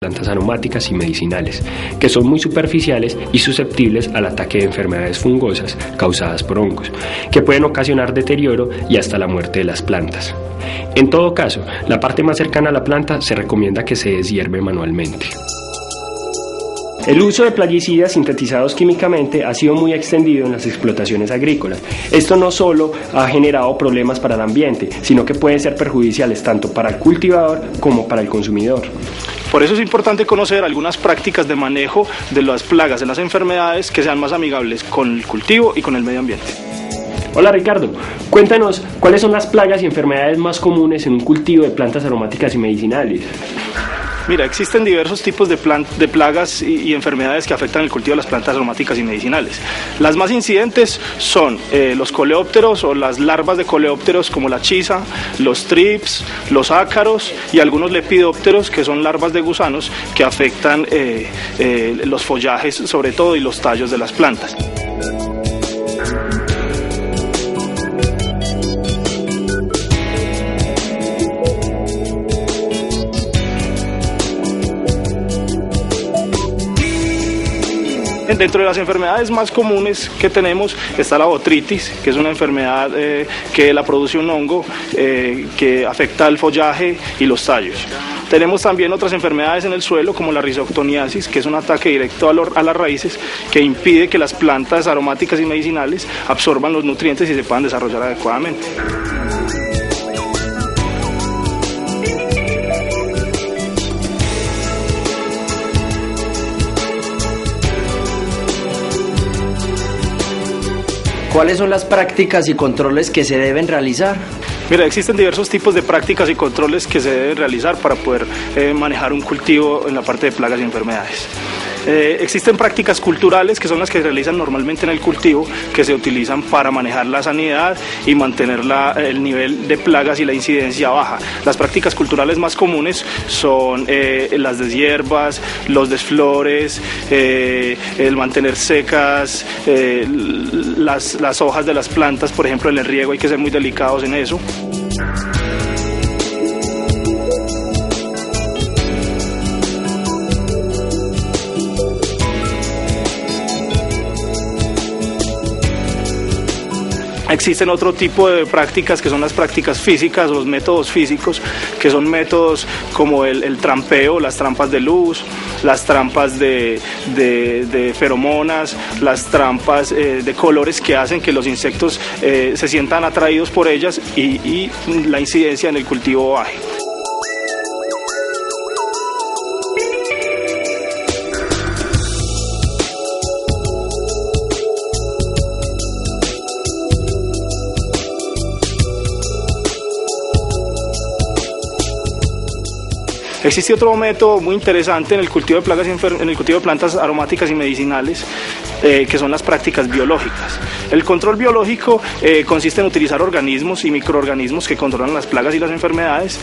plantas aromáticas y medicinales, que son muy superficiales y susceptibles al ataque de enfermedades fungosas causadas por hongos, que pueden ocasionar deterioro y hasta la muerte de las plantas. En todo caso, la parte más cercana a la planta se recomienda que se deshierve manualmente. El uso de plaguicidas sintetizados químicamente ha sido muy extendido en las explotaciones agrícolas. Esto no solo ha generado problemas para el ambiente, sino que pueden ser perjudiciales tanto para el cultivador como para el consumidor. Por eso es importante conocer algunas prácticas de manejo de las plagas, de las enfermedades que sean más amigables con el cultivo y con el medio ambiente. Hola Ricardo, cuéntanos cuáles son las plagas y enfermedades más comunes en un cultivo de plantas aromáticas y medicinales. Mira, existen diversos tipos de plagas y enfermedades que afectan el cultivo de las plantas aromáticas y medicinales. Las más incidentes son los coleópteros o las larvas de coleópteros como la chisa, los trips, los ácaros y algunos lepidópteros que son larvas de gusanos que afectan los follajes sobre todo y los tallos de las plantas. Dentro de las enfermedades más comunes que tenemos está la botrytis, que es una enfermedad que la produce un hongo que afecta al follaje y los tallos. Tenemos también otras enfermedades en el suelo como la rizoctoniasis, que es un ataque directo a las raíces que impide que las plantas aromáticas y medicinales absorban los nutrientes y se puedan desarrollar adecuadamente. ¿Cuáles son las prácticas y controles que se deben realizar? Mira, existen diversos tipos de prácticas y controles que se deben realizar para poder manejar un cultivo en la parte de plagas y enfermedades. Existen prácticas culturales que son las que se realizan normalmente en el cultivo, que se utilizan para manejar la sanidad y mantener el nivel de plagas y la incidencia baja. Las prácticas culturales más comunes son las deshierbas, los desflores, el mantener secas las hojas de las plantas, por ejemplo, en el riego hay que ser muy delicados en eso. Existen otro tipo de prácticas que son las prácticas físicas, los métodos físicos, que son métodos como el trampeo, las trampas de luz, las trampas de feromonas, las trampas de colores que hacen que los insectos se sientan atraídos por ellas y la incidencia en el cultivo baje. Existe otro método muy interesante en el cultivo de plagas en el cultivo de plantas aromáticas y medicinales, que son las prácticas biológicas. El control biológico consiste en utilizar organismos y microorganismos que controlan las plagas y las enfermedades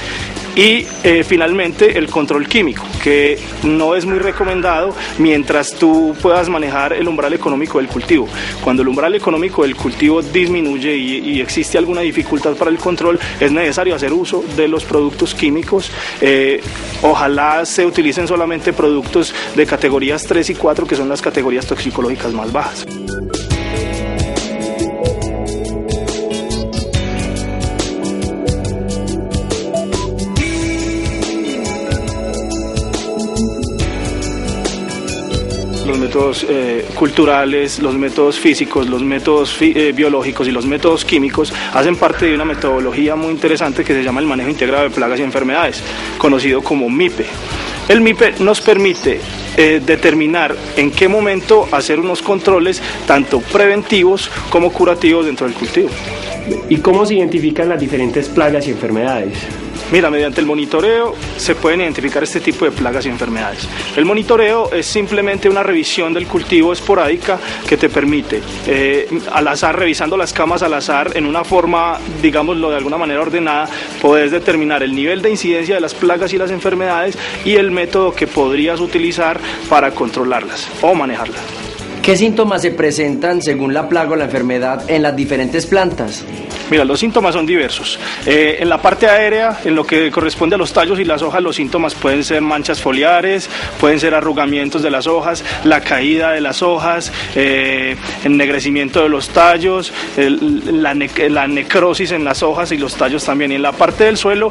y finalmente el control químico, que no es muy recomendado mientras tú puedas manejar el umbral económico del cultivo. Cuando el umbral económico del cultivo disminuye y existe alguna dificultad para el control, es necesario hacer uso de los productos químicos. Ojalá se utilicen solamente productos de categorías 3 y 4, que son las categorías toxicológicas más bajas. Los métodos culturales, los métodos físicos, los métodos biológicos y los métodos químicos hacen parte de una metodología muy interesante que se llama el manejo integrado de plagas y enfermedades, conocido como MIPE. El MIPE nos permite determinar en qué momento hacer unos controles tanto preventivos como curativos dentro del cultivo. ¿Y cómo se identifican las diferentes plagas y enfermedades? Mira, mediante el monitoreo se pueden identificar este tipo de plagas y enfermedades. El monitoreo es simplemente una revisión del cultivo esporádica que te permite, al azar, revisando las camas al azar, en una forma, digámoslo de alguna manera ordenada, puedes determinar el nivel de incidencia de las plagas y las enfermedades y el método que podrías utilizar para controlarlas o manejarlas. ¿Qué síntomas se presentan según la plaga o la enfermedad en las diferentes plantas? Mira, los síntomas son diversos. En la parte aérea, en lo que corresponde a los tallos y las hojas, los síntomas pueden ser manchas foliares, pueden ser arrugamientos de las hojas, la caída de las hojas, ennegrecimiento de los tallos, la necrosis en las hojas y los tallos también. Y en la parte del suelo,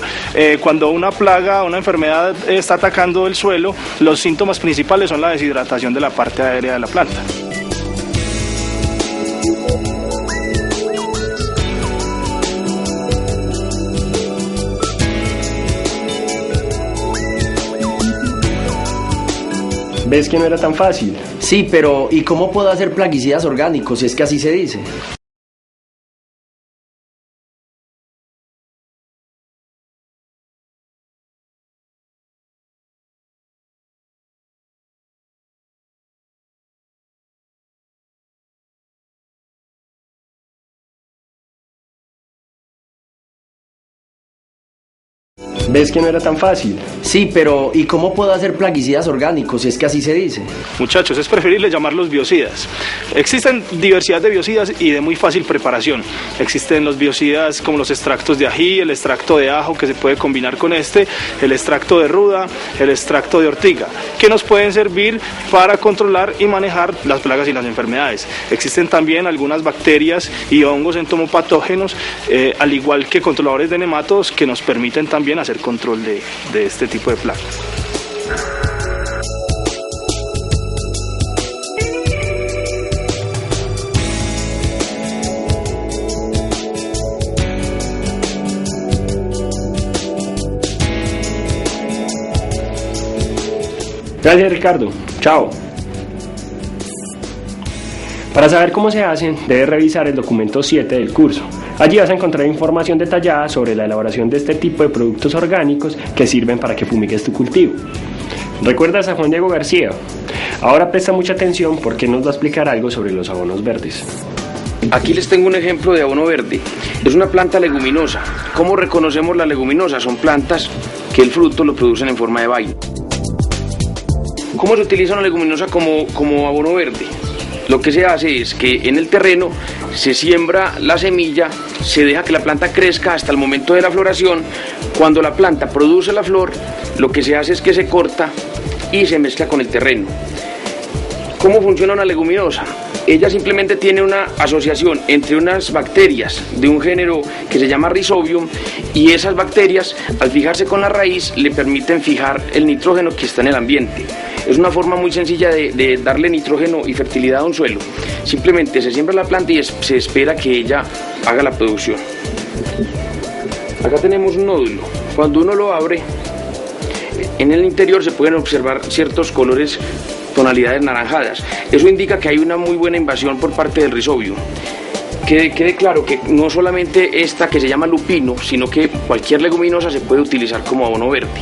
cuando una plaga o una enfermedad está atacando el suelo, los síntomas principales son la deshidratación de la parte aérea de la planta. ¿Ves que no era tan fácil? Sí, pero ¿y cómo puedo hacer plaguicidas orgánicos si es que así se dice? ¿Ves que no era tan fácil? Sí, pero ¿y cómo puedo hacer plaguicidas orgánicos si es que así se dice? Muchachos, es preferible llamarlos biocidas. Existen diversidad de biocidas y de muy fácil preparación. Existen los biocidas como los extractos de ají, el extracto de ajo que se puede combinar con el extracto de ruda, el extracto de ortiga, que nos pueden servir para controlar y manejar las plagas y las enfermedades. Existen también algunas bacterias y hongos entomopatógenos, al igual que controladores de nematodos, que nos permiten también hacer control de este tipo de plagas. Gracias, Ricardo. Chao. Para saber cómo se hacen, debes revisar el documento 7 del curso. Allí vas a encontrar información detallada sobre la elaboración de este tipo de productos orgánicos que sirven para que fumigues tu cultivo. ¿Recuerdas a Juan Diego García? Ahora presta mucha atención porque nos va a explicar algo sobre los abonos verdes. Aquí les tengo un ejemplo de abono verde. Es una planta leguminosa. ¿Cómo reconocemos la leguminosa? Son plantas que el fruto lo producen en forma de vaina. ¿Cómo se utiliza una leguminosa como abono verde? Lo que se hace es que en el terreno se siembra la semilla, se deja que la planta crezca hasta el momento de la floración. Cuando la planta produce la flor, lo que se hace es que se corta y se mezcla con el terreno. ¿Cómo funciona una leguminosa? Ella simplemente tiene una asociación entre unas bacterias de un género que se llama Rhizobium, y esas bacterias, al fijarse con la raíz, le permiten fijar el nitrógeno que está en el ambiente. Es una forma muy sencilla de darle nitrógeno y fertilidad a un suelo. Simplemente se siembra la planta y se espera que ella haga la producción. Acá tenemos un nódulo. Cuando uno lo abre, en el interior se pueden observar ciertos colores, tonalidades naranjadas. Eso indica que hay una muy buena invasión por parte del Rhizobium. Quede claro que no solamente esta que se llama lupino, sino que cualquier leguminosa se puede utilizar como abono verde.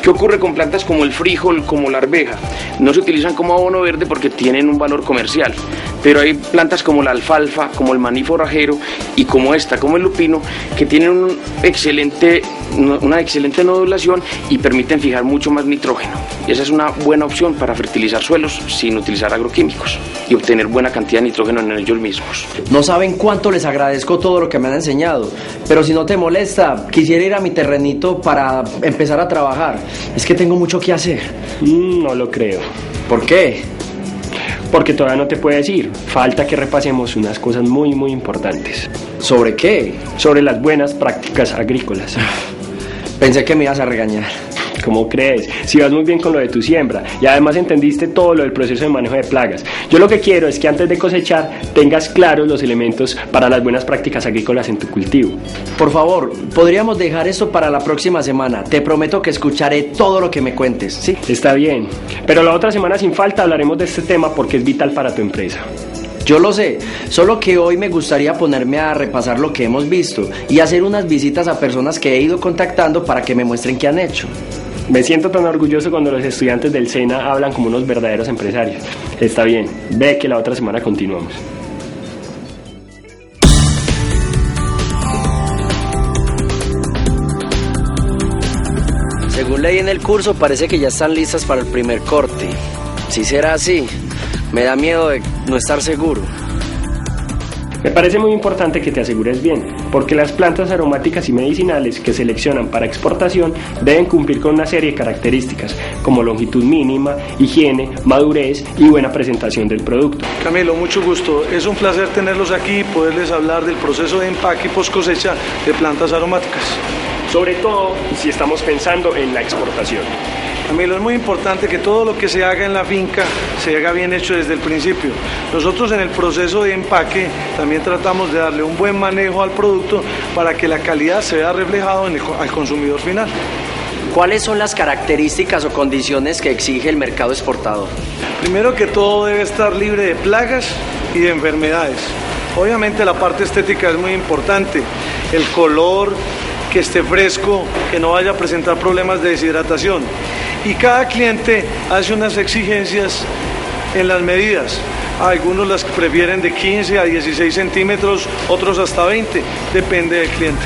¿Qué ocurre con plantas como el frijol, como la arveja? No se utilizan como abono verde porque tienen un valor comercial, pero hay plantas como la alfalfa, como el maní forrajero y como esta, como el lupino, que tienen una excelente nodulación y permiten fijar mucho más nitrógeno. Y esa es una buena opción para fertilizar suelos sin utilizar agroquímicos y obtener buena cantidad de nitrógeno en ellos mismos. No saben cuánto les agradezco todo lo que me han enseñado, pero si no te molesta, quisiera ir a mi terrenito para empezar a trabajar. Es que tengo mucho que hacer. No lo creo. ¿Por qué? Porque todavía no te puedes ir. Falta que repasemos unas cosas muy importantes. ¿Sobre qué? Sobre las buenas prácticas agrícolas. Pensé que me ibas a regañar. ¿Cómo crees? Si vas muy bien con lo de tu siembra y además entendiste todo lo del proceso de manejo de plagas. Yo lo que quiero es que antes de cosechar tengas claros los elementos para las buenas prácticas agrícolas en tu cultivo. Por favor, podríamos dejar esto para la próxima semana. Te prometo que escucharé todo lo que me cuentes, ¿sí? Está bien, pero la otra semana sin falta hablaremos de este tema porque es vital para tu empresa. Yo lo sé, solo que hoy me gustaría ponerme a repasar lo que hemos visto y hacer unas visitas a personas que he ido contactando para que me muestren qué han hecho. Me siento tan orgulloso cuando los estudiantes del SENA hablan como unos verdaderos empresarios. Está bien, ve que la otra semana continuamos. Según leí en el curso, parece que ya están listas para el primer corte. Si será así, Me da miedo de no estar seguro. Me parece muy importante que te asegures bien, porque las plantas aromáticas y medicinales que seleccionan para exportación deben cumplir con una serie de características, como longitud mínima, higiene, madurez y buena presentación del producto. Camilo, mucho gusto. Es un placer tenerlos aquí y poderles hablar del proceso de empaque y post cosecha de plantas aromáticas. Sobre todo si estamos pensando en la exportación. Camilo, es muy importante que todo lo que se haga en la finca se haga bien hecho desde el principio. Nosotros en el proceso de empaque también tratamos de darle un buen manejo al producto para que la calidad se vea reflejado al consumidor final. ¿Cuáles son las características o condiciones que exige el mercado exportador? Primero que todo debe estar libre de plagas y de enfermedades. Obviamente la parte estética es muy importante, el color, que esté fresco, que no vaya a presentar problemas de deshidratación. Y cada cliente hace unas exigencias en las medidas. Algunos las prefieren de 15 a 16 centímetros, otros hasta 20, depende del cliente.